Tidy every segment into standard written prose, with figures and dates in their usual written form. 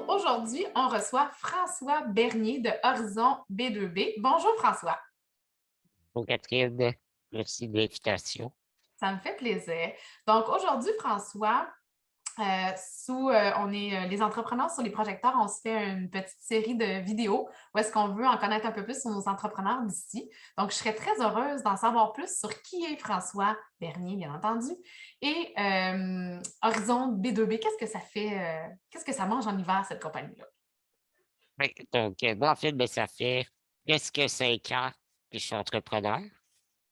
Aujourd'hui, on reçoit François Bernier de Horizon B2B. Bonjour François, Bon, Catherine, merci de l'invitation. ça me fait plaisir. Donc aujourd'hui, François, on est les entrepreneurs sur les projecteurs, on se fait une petite série de vidéos où est-ce qu'on veut en connaître un peu plus sur nos entrepreneurs d'ici. Donc, je serais très heureuse d'en savoir plus sur qui est François Bernier, bien entendu, et Horizon B2B. Qu'est-ce que ça fait, qu'est-ce que ça mange en hiver, cette compagnie-là? Oui, donc, moi, en fait, ben, ça fait presque 5 ans que je suis entrepreneur.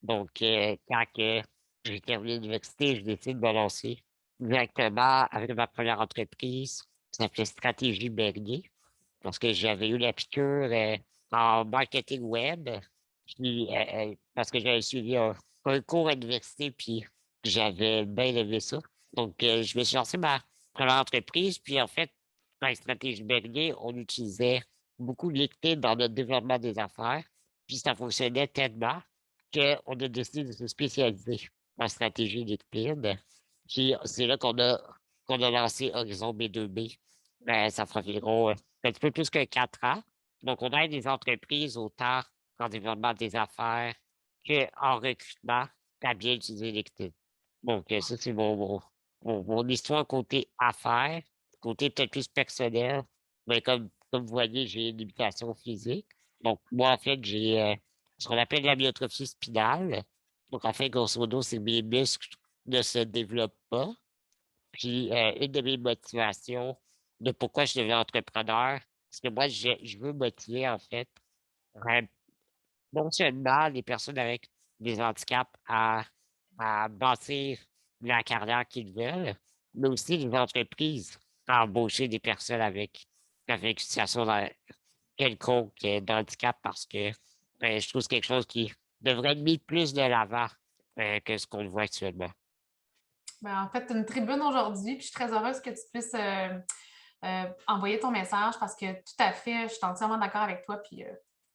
Donc, quand j'ai terminé l'université, je décide de me lancer directement avec ma première entreprise qui s'appelait Stratégie Bernier, parce que j'avais eu la piqûre en marketing web, puis, parce que j'avais suivi un cours à l'université, puis j'avais bien aimé ça. Donc, je me suis lancé ma première entreprise, puis en fait, dans la stratégie Bernier, on utilisait beaucoup de LinkedIn dans notre développement des affaires, puis ça fonctionnait tellement qu'on a décidé de se spécialiser en stratégie LinkedIn. Puis c'est là qu'on a lancé Horizon B2B. Ça fera environ un petit peu plus que 4 ans. Donc, on aide les entreprises autant en développement des affaires qu'en recrutement à bien utiliser LinkedIn. Donc, ça, c'est mon histoire côté affaires, côté peut-être plus personnel. Mais comme vous voyez, j'ai une limitation physique. Donc, moi, en fait, j'ai ce qu'on appelle la myotrophie spinale. Donc, en fait, grosso modo, c'est mes muscles ne se développent pas. Puis, une de mes motivations de pourquoi je suis devenu entrepreneur, c'est que moi, je veux motiver, en fait, euh, non seulement les personnes avec des handicaps à bâtir la carrière qu'ils veulent, mais aussi les entreprises à embaucher des personnes avec une situation quelconque d'handicap parce que je trouve que c'est quelque chose qui devrait être mis plus de l'avant que ce qu'on voit actuellement. Ben, en fait, une tribune aujourd'hui, puis je suis très heureuse que tu puisses envoyer ton message parce que tout à fait, je suis entièrement d'accord avec toi, puis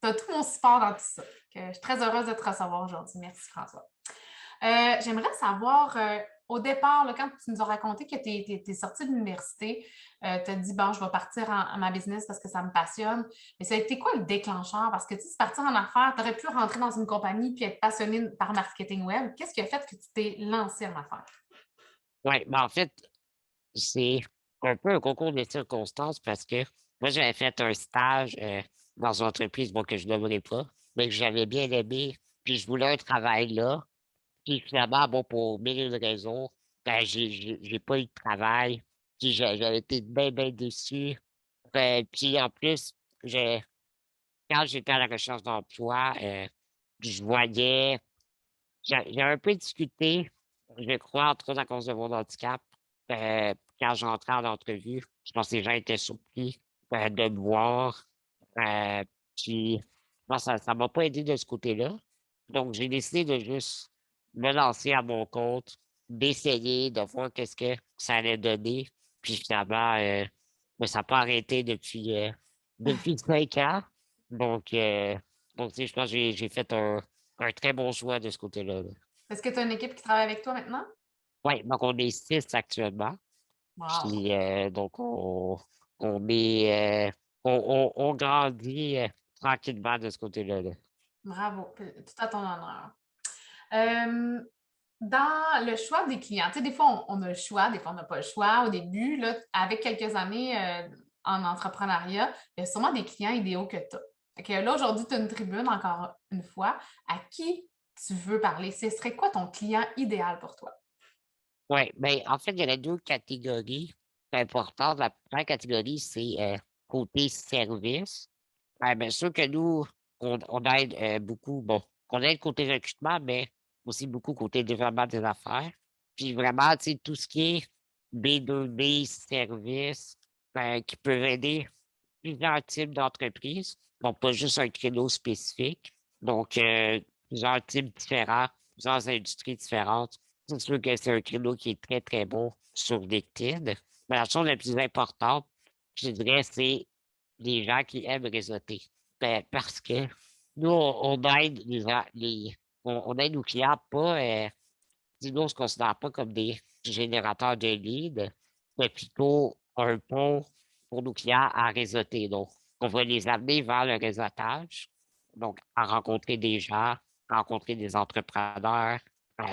tu as tout mon support dans tout ça. Je suis très heureuse de te recevoir aujourd'hui. Merci, François. J'aimerais savoir, au départ, là, quand tu nous as raconté que tu es sorti de l'université, tu as dit, bon, je vais partir en ma business parce que ça me passionne. Mais ça a été quoi le déclencheur? Parce que tu sais, partir en affaires, tu aurais pu rentrer dans une compagnie puis être passionné par marketing web. Qu'est-ce qui a fait que tu t'es lancé en affaires? Ouais, mais en fait, c'est un peu un concours de circonstances parce que moi, j'avais fait un stage dans une entreprise, bon, que je nommerai pas, mais que j'avais bien aimé, puis je voulais un travail là. Puis finalement, bon, pour mille et une raisons, ben, j'ai pas eu de travail. Puis j'avais été bien, bien déçu. Puis en plus, j'ai quand j'étais à la recherche d'emploi, je voyais j'ai un peu discuté, je crois, entre autres à cause de mon handicap, quand j'entrais en entrevue. Je pense que les gens étaient surpris, de me voir. Heu, puis moi, ça m'a pas aidé de ce côté-là. Donc j'ai décidé de juste me lancer à mon compte, d'essayer, de voir qu'est-ce que ça allait donner. Puis finalement, ben, ça n'a pas arrêté depuis 5 ans. Donc donc tu sais, je pense que j'ai fait un très bon choix de ce côté-là, là. Est-ce que tu as une équipe qui travaille avec toi maintenant? Ouais, donc on est 6 actuellement. Wow! Puis, donc on est, on grandit, tranquillement de ce côté-là, là. Bravo! Tout à ton honneur. Euh, Dans le choix des clients, tu sais, des fois, on a le choix, des fois, on n'a pas le choix. Au début, là, avec quelques années en entrepreneuriat, il y a sûrement des clients idéaux que tu as. Fait que là, aujourd'hui, tu as une tribune, encore une fois. À qui tu veux parler? Ce serait quoi ton client idéal pour toi? Ouais, ben, en fait, il y a 2 catégories importantes. La première catégorie, c'est, côté service. Bien sûr que nous, on aide, beaucoup, bon, on aide côté recrutement, mais aussi beaucoup côté développement des affaires. Puis vraiment, tu sais, tout ce qui est B2B service, qui peuvent aider plusieurs types d'entreprises, donc pas juste un créneau spécifique. Donc, plusieurs types différents, plusieurs industries différentes. C'est sûr que c'est un créneau qui est très, très bon sur LinkedIn. Mais la chose la plus importante, je dirais, c'est les gens qui aiment réseauter. Parce que nous, on aide on aide nos clients pas, nous, on se considère pas comme des générateurs de leads, mais plutôt un pont pour nos clients à réseauter. Donc, on va les amener vers le réseautage, donc à rencontrer des gens, rencontrer des entrepreneurs.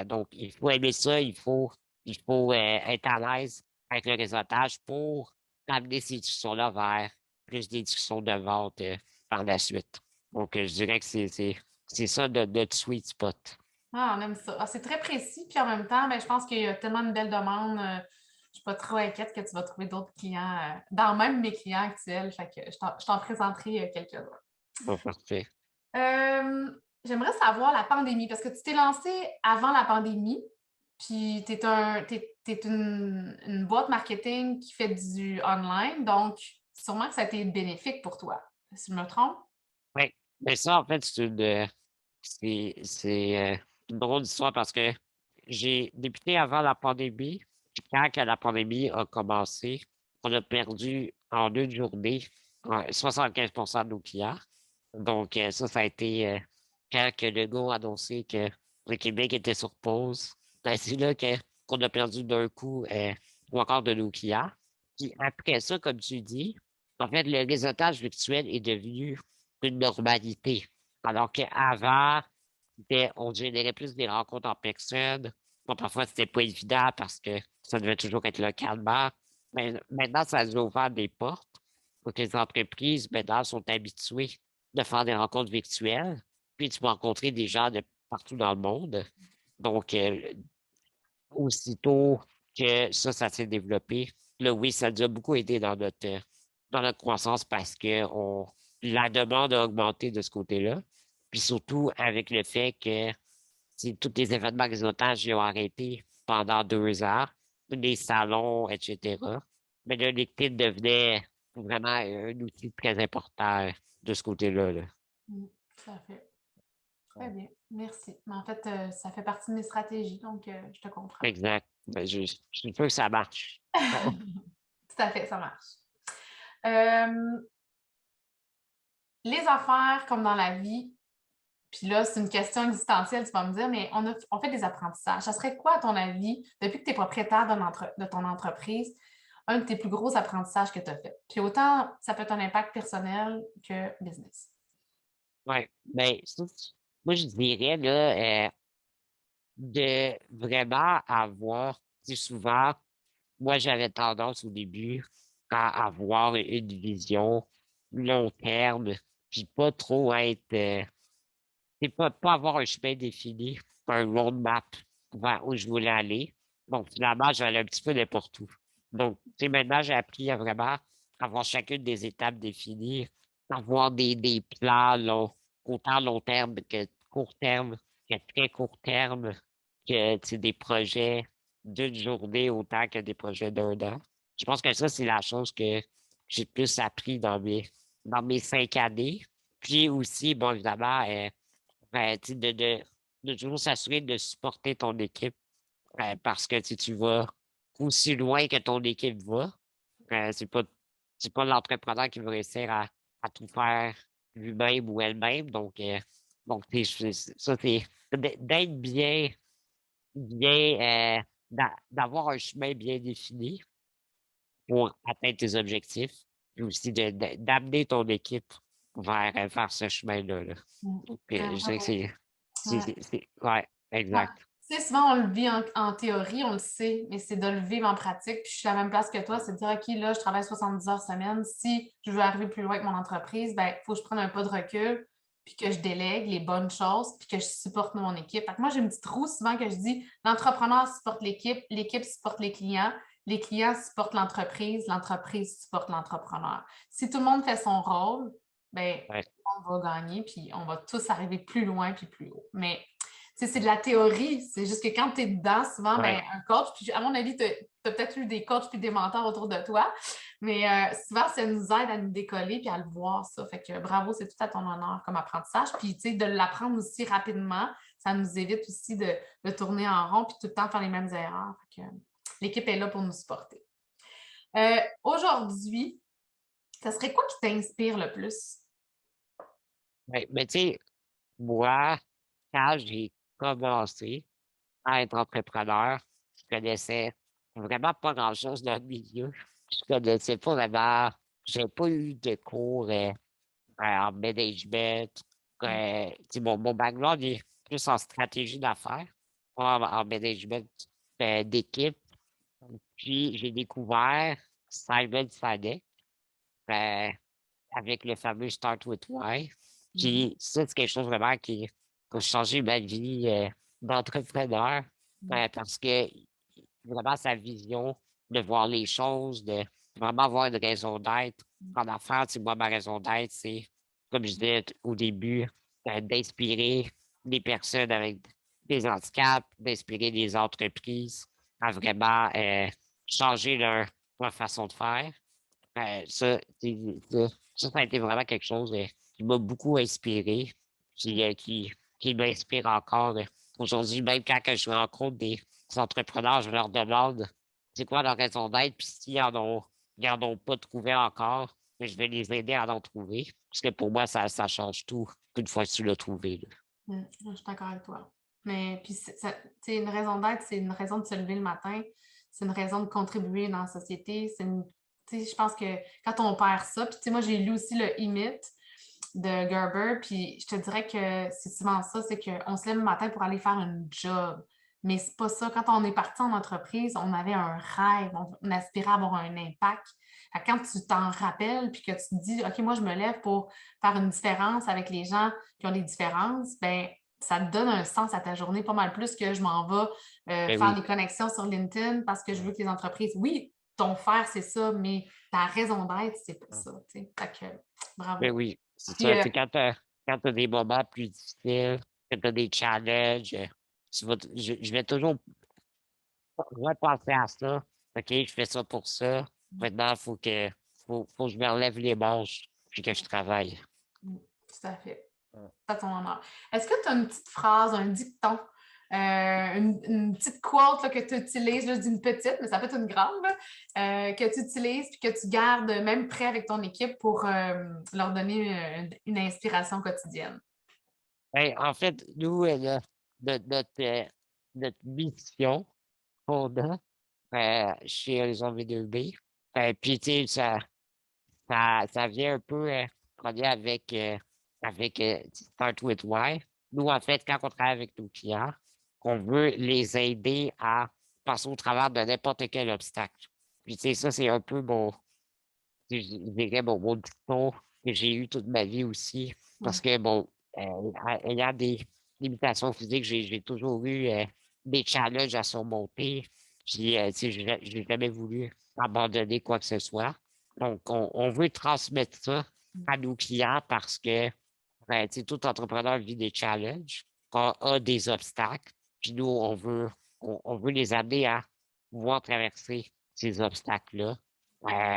Donc, il faut aimer ça, il faut être à l'aise avec le réseautage pour amener ces discussions-là vers plus des discussions de vente par la suite. Donc, je dirais que c'est ça notre sweet spot. Ah, on aime ça. Ah, c'est très précis, puis en même temps, ben, je pense qu'il y a tellement une belle demande. Je suis pas trop inquiète que tu vas trouver d'autres clients, dans même mes clients actuels. Fait que je t'en présenterai quelques-uns. Pas parfait. Euh, J'aimerais savoir la pandémie, parce que tu t'es lancé avant la pandémie, puis t'es une boîte marketing qui fait du online, donc sûrement que ça a été bénéfique pour toi, si je me trompe. Oui, mais ça, en fait, c'est une drôle d'histoire parce que j'ai débuté avant la pandémie. Puis quand que la pandémie a commencé, on a perdu en une journée 75% de nos clients. Donc, ça a été quand que Legault a annoncé que le Québec était sur pause. Ben, c'est là qu'on a perdu d'un coup trois quarts de nos clients. Puis après ça, comme tu dis, en fait, le réseautage virtuel est devenu une normalité. Alors qu'avant, on générait plus des rencontres en personne. Bon, parfois, c'était pas évident parce que ça devait toujours être localement. Mais maintenant, ça nous a ouvert des portes pour que les entreprises, maintenant, sont habituées de faire des rencontres virtuelles. Puis, tu peux rencontrer des gens de partout dans le monde. Donc, aussitôt que ça s'est développé, là, oui, ça nous a beaucoup aidé dans notre croissance parce que la demande a augmenté de ce côté-là. Puis surtout avec le fait que si tous les événements réseautage ils ont arrêté pendant 2 ans, les salons, etc. Mais là, LinkedIn devenait vraiment un outil très important de ce côté-là, là. Mm, tout à fait. Très bien. Merci. Mais en fait, ça fait partie de mes stratégies, donc je te comprends. Exact. Ben, je suis sûr que ça marche. Bon. Tout à fait, ça marche. Euh, les affaires, comme dans la vie, puis là, c'est une question existentielle, tu vas me dire, mais on fait des apprentissages. Ça serait quoi, à ton avis, depuis que tu es propriétaire de ton entreprise, un de tes plus gros apprentissages que tu as fait? Puis autant, ça peut être un impact personnel que business. Ouais. Ben, moi, je dirais, là, de vraiment avoir, tu sais, souvent, moi, j'avais tendance au début à avoir une vision long terme, puis pas trop être, c'est pas avoir un chemin défini, un roadmap vers où je voulais aller. Donc, finalement, j'allais un petit peu n'importe où. Donc, tu sais, maintenant, j'ai appris à vraiment avoir chacune des étapes définies, avoir des plans autant long terme que court terme, que très court terme, que, tu sais, des projets d'une journée autant que des projets d'un an. Je pense que ça, c'est la chose que j'ai le plus appris dans mes 5 années. Puis aussi, bon, évidemment, tu sais, de toujours s'assurer de supporter ton équipe parce que tu vas aussi loin que ton équipe va. C'est pas l'entrepreneur qui va réussir à tout faire lui-même ou elle-même. Donc ça, c'est d'être d'avoir un chemin bien défini pour atteindre tes objectifs, puis aussi d'amener ton équipe vers ce chemin-là, là. Mm. Donc, Ah, je dirais que bravo. Ouais. ouais, Ouais. exact. Tu sais, souvent, on le vit en théorie, on le sait, mais c'est de le vivre en pratique. Puis je suis à la même place que toi, c'est de dire, OK, là, je travaille 70 heures semaine. Si je veux arriver plus loin avec mon entreprise, ben, il faut que je prenne un pas de recul, puis que je délègue les bonnes choses, puis que je supporte mon équipe. Fait que moi, j'ai une petite roue souvent que je dis, l'entrepreneur supporte l'équipe supporte les clients supportent l'entreprise supporte l'entrepreneur. Si tout le monde fait son rôle, ben, Ouais, on va gagner, puis on va tous arriver plus loin, puis plus haut. Mais sais, c'est de la théorie. C'est juste que quand tu es dedans, souvent, ben, ouais, un coach, puis à mon avis, tu as peut-être eu des coachs puis des mentors autour de toi, mais souvent, ça nous aide à nous décoller puis à le voir, ça. Fait que bravo, c'est tout à ton honneur comme apprentissage. Puis, tu sais, de l'apprendre aussi rapidement, ça nous évite aussi de tourner en rond puis tout le temps faire les mêmes erreurs. Fait que l'équipe est là pour nous supporter. Aujourd'hui, ça serait quoi qui t'inspire le plus? ouais. Mais tu sais, moi, quand j'ai commencé à être entrepreneur, je connaissais vraiment pas grand-chose dans le milieu. Je connaissais pas vraiment. j'ai pas eu de cours en management. Mm. Mon background est plus en stratégie d'affaires, pas en management d'équipe. Puis j'ai découvert Simon Sinek euh, avec le fameux Start with Why. Mhm. Puis ça, c'est quelque chose vraiment qui a changé ma vie d'entrepreneur Mm. parce que vraiment sa vision de voir les choses, de vraiment avoir une raison d'être. En affaires, moi, ma raison d'être, c'est, comme je disais au début, d'inspirer les personnes avec des handicaps, d'inspirer les entreprises à vraiment changer leur façon de faire. Ça a été vraiment quelque chose qui m'a beaucoup inspiré, qui m'inspire encore. Aujourd'hui, même quand je rencontre des entrepreneurs, je leur demande c'est quoi leur raison d'être, puis ils en ont pas trouvé encore, mais je vais les aider à en trouver. Parce que pour moi, ça change tout une fois que tu l'as trouvé, là. Je suis d'accord avec toi. Mais puis, tu sais, une raison d'être, c'est une raison de se lever le matin, c'est une raison de contribuer dans la société. Tu sais, je pense que quand on perd ça, puis tu sais, moi, j'ai lu aussi le E-Myth de Gerber, puis je te dirais que c'est souvent ça, c'est qu'on se lève le matin pour aller faire un job. Mais c'est pas ça. Quand on est parti en entreprise, on avait un rêve, on aspirait à avoir un impact. Fait que quand tu t'en rappelles, puis que tu te dis, OK, moi, je me lève pour faire une différence avec les gens qui ont des différences, ben ça te donne un sens à ta journée pas mal plus que je m'en vais Ben faire oui, des connexions sur LinkedIn parce que je veux que les entreprises, oui, ton faire, c'est ça, mais ta raison d'être, c'est pas ça. Tu sais. Fait que, ben bravo. oui, c'est Puis, ça. Tu sais, quand t'as des moments plus difficiles, quand t'as des challenges, je vais toujours repenser à ça. OK, je fais ça pour ça. Maintenant, faut que je me relève les manches puis que je travaille. tout à fait. C'est à ton honneur. Est-ce que tu as une petite phrase, un dicton, une petite quote là, que tu utilises, là, je dis une petite, mais ça peut être une grande, là, que tu utilises puis que tu gardes même prêt avec ton équipe pour leur donner une inspiration quotidienne? Ben, en fait, nous, notre mission qu'on a chez Horizon V2B, puis tu sais, ça vient un peu relié avec Start with Why. Nous, en fait, quand on travaille avec nos clients, on veut les aider à passer au travers de n'importe quel obstacle. Puis, tu sais, ça, c'est un peu je dirais, mon dicton que j'ai eu toute ma vie aussi. Ouais. Parce que, ayant des limitations physiques, j'ai toujours eu des challenges à surmonter. Puis, tu sais, j'ai jamais voulu abandonner quoi que ce soit. Donc, on veut transmettre ça à nos clients parce que, tu sais, tout entrepreneur vit des challenges, a des obstacles. Puis nous, on veut les amener à pouvoir traverser ces obstacles-là,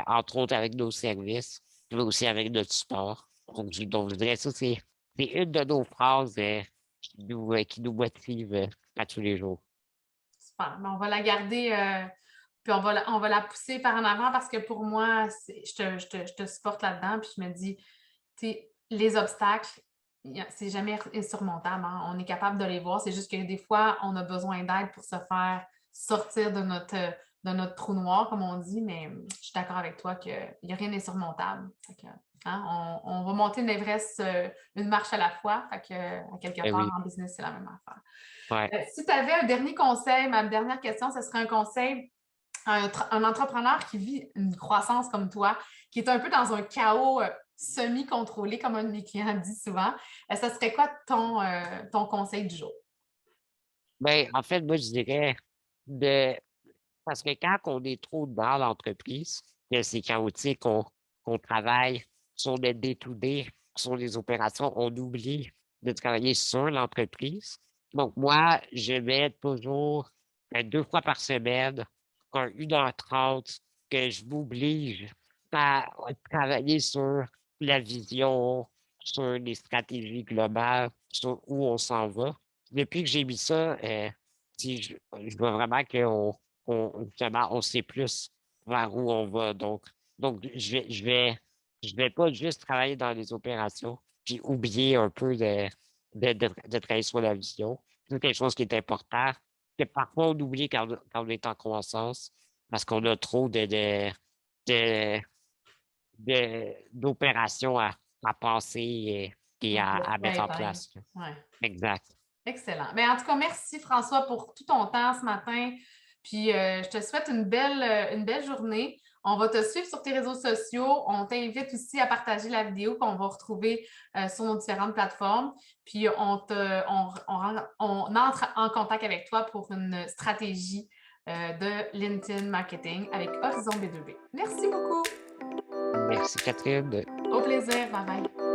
entre autres avec nos services, mais aussi avec notre support. Donc, je dirais ça, c'est une de nos phrases qui nous motive à tous les jours. Super. Ben, on va la garder, puis on va la pousser par en avant parce que pour moi, je te supporte là-dedans. Puis je me dis, tu sais, les obstacles, c'est jamais insurmontable, hein. On est capable de les voir. C'est juste que des fois, on a besoin d'aide pour se faire sortir de notre trou noir, comme on dit. Mais je suis d'accord avec toi qu'il n'y a rien d'insurmontable. Fait que, hein, on va monter l'Everest une marche à la fois. Fait que, à quelque Eh part, oui, en business, c'est la même affaire. ouais. Si tu avais un dernier conseil, ma dernière question, ce serait un conseil à un entrepreneur qui vit une croissance comme toi, qui est un peu dans un chaos semi-contrôlé, comme un de mes clients dit souvent, ce serait quoi ton conseil du jour? Ben, en fait, moi, je dirais de parce que quand on est trop dans l'entreprise, que c'est chaotique, qu'on travaille sur le day-to-day, sur les opérations, on oublie de travailler sur l'entreprise. Donc, moi, je mets toujours 2 fois par semaine, un 1h30, que je m'oblige à travailler sur la vision, sur les stratégies globales, sur où on s'en va. Depuis que j'ai mis ça, si je vois vraiment justement, on sait plus vers où on va. Donc je vais pas juste travailler dans les opérations, puis oublier un peu de travailler sur la vision. C'est quelque chose qui est important, que parfois on oublie quand on est en croissance, parce qu'on a trop de, d'opérations à penser et à mettre en Atteindre. place. Ouais. Exact. Excellent. Ben, en tout cas, merci François pour tout ton temps ce matin. Puis je te souhaite une belle journée. On va te suivre sur tes réseaux sociaux. On t'invite aussi à partager la vidéo qu'on va retrouver sur nos différentes plateformes. Puis on entre en contact avec toi pour une stratégie de LinkedIn marketing avec Horizon B2B. Merci beaucoup. Merci, Catherine. Au plaisir. Bye bye.